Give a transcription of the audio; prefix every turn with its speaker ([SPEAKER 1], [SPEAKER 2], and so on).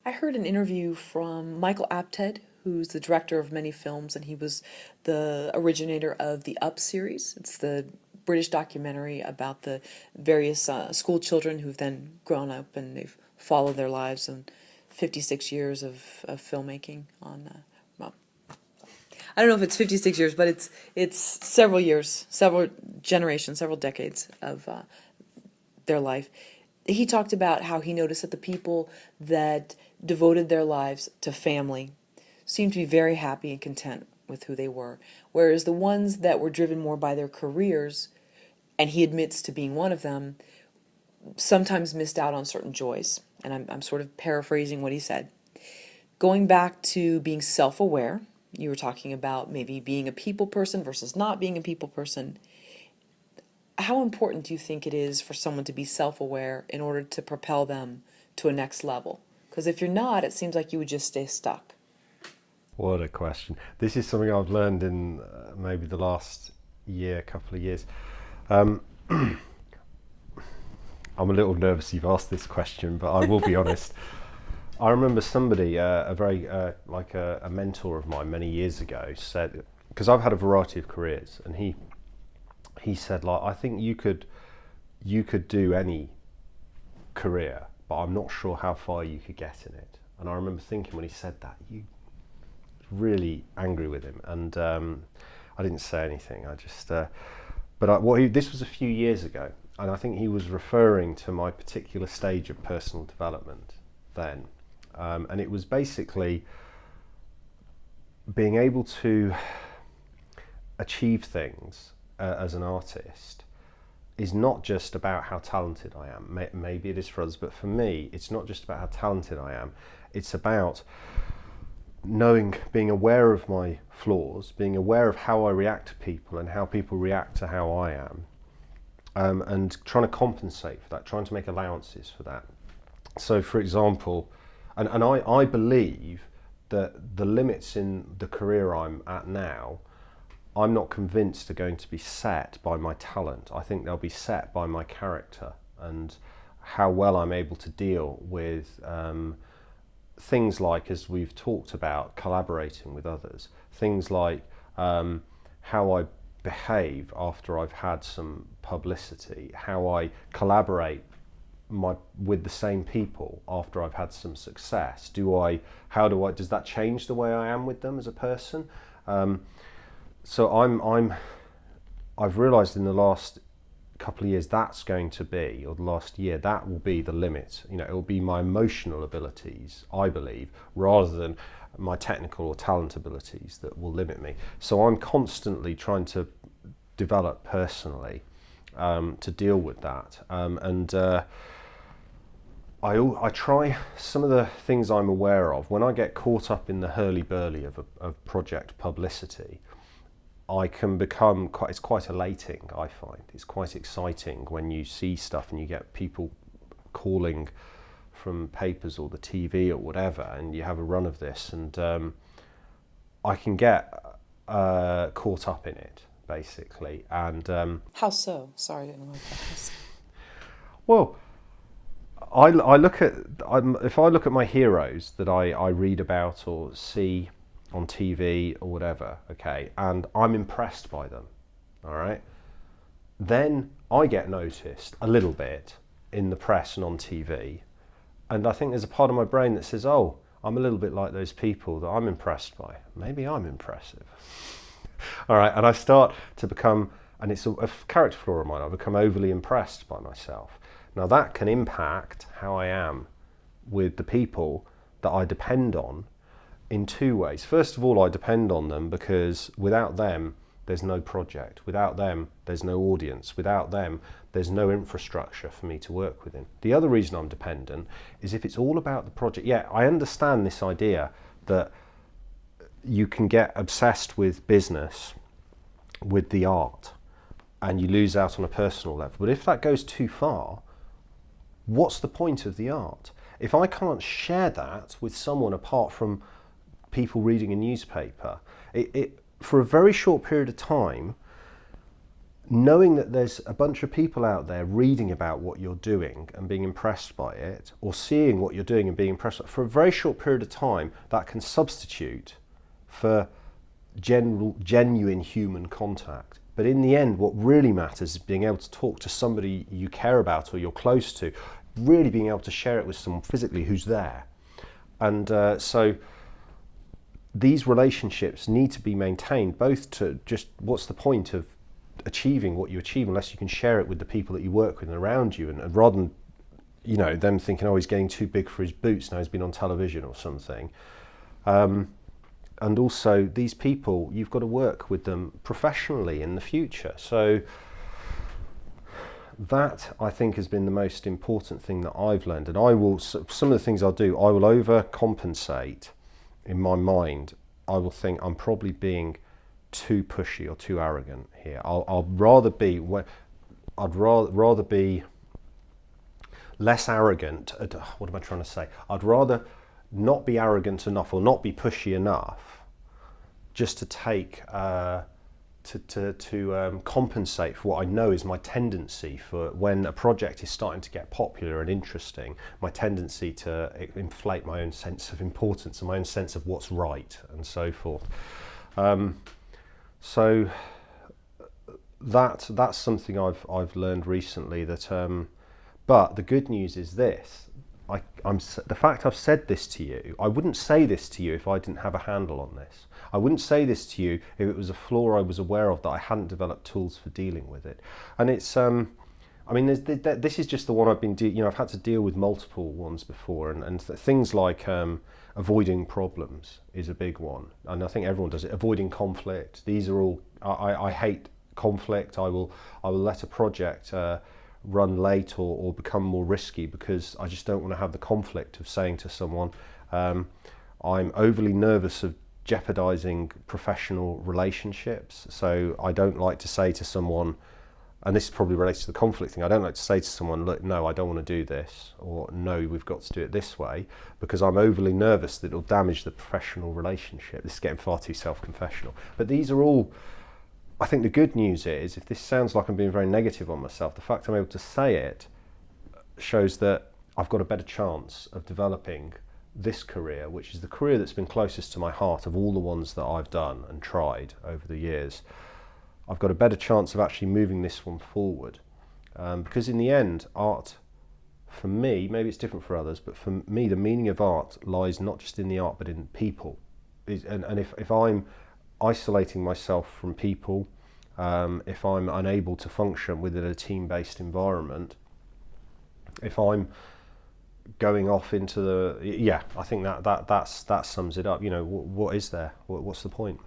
[SPEAKER 1] I heard an interview from Michael Apted, who's the director of many films, and he was the originator of the Up series. It's the British documentary about the various school children who've then grown up and they've followed their lives and 56 years of filmmaking on, well, I don't know if it's 56 years, but it's several years, several generations, several decades of their life. He talked about how he noticed that the people that devoted their lives to family seemed to be very happy and content with who they were, whereas the ones that were driven more by their careers, and he admits to being one of them, sometimes missed out on certain joys. And I'm sort of paraphrasing what he said. Going back to being self-aware, you were talking about maybe being a people person versus not being a people person. How important do you think it is for someone to be self-aware in order to propel them to a next level? Because if you're not, it seems like you would just stay stuck.
[SPEAKER 2] What a question. This is something I've learned in maybe the last couple of years. I'm a little nervous you've asked this question, but I will be honest. I remember somebody, a mentor of mine many years ago said, because I've had a variety of careers, and he said, like, I think you could do any career, but I'm not sure how far you could get in it. And I remember thinking when he said that, you really angry with him, and I didn't say anything. I just, this was a few years ago, and I think he was referring to my particular stage of personal development then, and it was basically being able to achieve things as an artist is not just about how talented I am. Maybe it is for others, but for me, it's not just about how talented I am. It's about being aware of my flaws, being aware of how I react to people and how people react to how I am, and trying to compensate for that, trying to make allowances for that. So, for example, and I believe that the limits in the career I'm at now, I'm not convinced are going to be set by my talent. I think they'll be set by my character and how well I'm able to deal with things like, as we've talked about, collaborating with others, things like how I behave after I've had some publicity, how I collaborate with the same people after I've had some success. Does that change the way I am with them as a person? So I've realised in the last couple of years that's going to be, or the last year, that will be the limit. It will be my emotional abilities, I believe, rather than my technical or talent abilities that will limit me. So I'm constantly trying to develop personally to deal with that. I try some of the things I'm aware of. When I get caught up in the hurly-burly of project publicity, I can become it's quite elating, I find. It's quite exciting when you see stuff and you get people calling from papers or the TV or whatever, and you have a run of this, and I can get caught up in it, basically. And
[SPEAKER 1] How so? Sorry, I didn't know that.
[SPEAKER 2] well, if I look at my heroes that I read about or see on TV or whatever, okay, and I'm impressed by them, all right, then I get noticed a little bit in the press and on TV, and I think there's a part of my brain that says, oh, I'm a little bit like those people that I'm impressed by. Maybe I'm impressive. All right, and I start to become, and it's a character flaw of mine, I become overly impressed by myself. Now that can impact how I am with the people that I depend on in two ways. First of all, I depend on them because without them, there's no project. Without them, there's no audience. Without them, there's no infrastructure for me to work within. The other reason I'm dependent is if it's all about the project. Yeah, I understand this idea that you can get obsessed with business, with the art, and you lose out on a personal level. But if that goes too far, what's the point of the art? If I can't share that with someone apart from people reading a newspaper, it for a very short period of time, knowing that there's a bunch of people out there reading about what you're doing and being impressed by it, or seeing what you're doing and being impressed by it, for a very short period of time, that can substitute for genuine human contact. But in the end, what really matters is being able to talk to somebody you care about or you're close to, really being able to share it with someone physically who's there. And so these relationships need to be maintained, both to just, what's the point of achieving what you achieve unless you can share it with the people that you work with and around you, and rather than, you know, them thinking, oh, he's getting too big for his boots, now he's been on television or something. And also, these people, you've got to work with them professionally in the future. So that, I think, has been the most important thing that I've learned. And I will, some of the things I'll do, I will overcompensate in my mind. I will think I'm probably being too pushy or too arrogant here. I'll rather be, I'd rather be less arrogant. What am I trying to say? I'd rather not be arrogant enough or not be pushy enough just to take to compensate for what I know is my tendency for when a project is starting to get popular and interesting, my tendency to inflate my own sense of importance and my own sense of what's right and so forth. So that's something I've learned recently. That but the good news is this: the fact I've said this to you, I wouldn't say this to you if I didn't have a handle on this. I wouldn't say this to you if it was a flaw I was aware of that I hadn't developed tools for dealing with it. And it's, I mean, this is just the one I've been, I've had to deal with multiple ones before, and things like avoiding problems is a big one, and I think everyone does it. Avoiding conflict. These are all. I hate conflict. I will let a project run late or become more risky because I just don't want to have the conflict of saying to someone, I'm overly nervous of jeopardizing professional relationships, so I don't like to say to someone, and this probably relates to the conflict thing, I don't like to say to someone, look, no, I don't want to do this, or no, we've got to do it this way, because I'm overly nervous that it'll damage the professional relationship. This is getting far too self-confessional. But these are all, I think the good news is, if this sounds like I'm being very negative on myself, the fact I'm able to say it shows that I've got a better chance of developing this career, which is the career that's been closest to my heart of all the ones that I've done and tried over the years. I've got a better chance of actually moving this one forward. Because in the end, art, for me, maybe it's different for others, but for me, the meaning of art lies not just in the art, but in people. And if I'm isolating myself from people, if I'm unable to function within a team-based environment, if I'm going off into the, I think that sums it up. You know, what is there? What's the point?